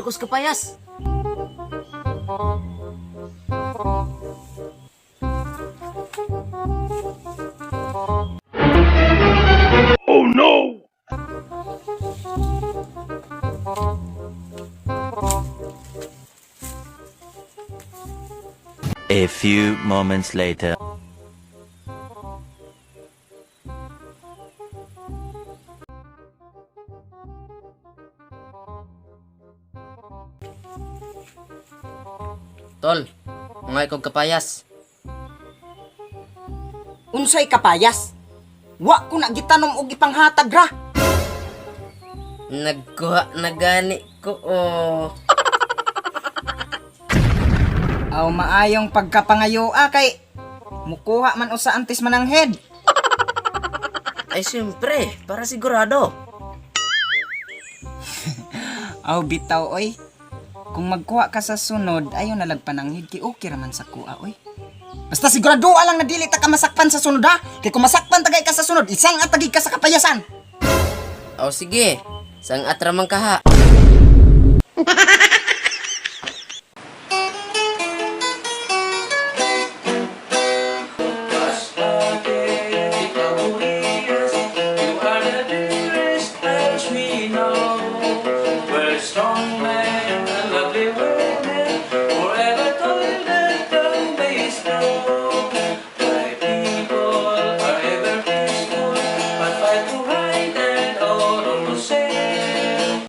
Terus kapayas. Oh no! A few moments later. Tol, mga ikog kapayas. Unsay kapayas? Wa ko na gitanom og ipanghatag ra. Nagkuha na gani ko oh. Aw maayong pagkapangayoa kay mukuha man usa antes man ang head. Ay siyempre, para sigurado. Aw bitaw oy. Kung magkuha ka sa sunod, ayaw nalagpan ang head kay okay raman sa kuha oy. Basta sigurado lang na dili ta ka masakpan sa sunod ha. Kay kung masakpan tagay ka sa sunod, isang atagi ka sa kapayasan. O sige, sang atramang kaha.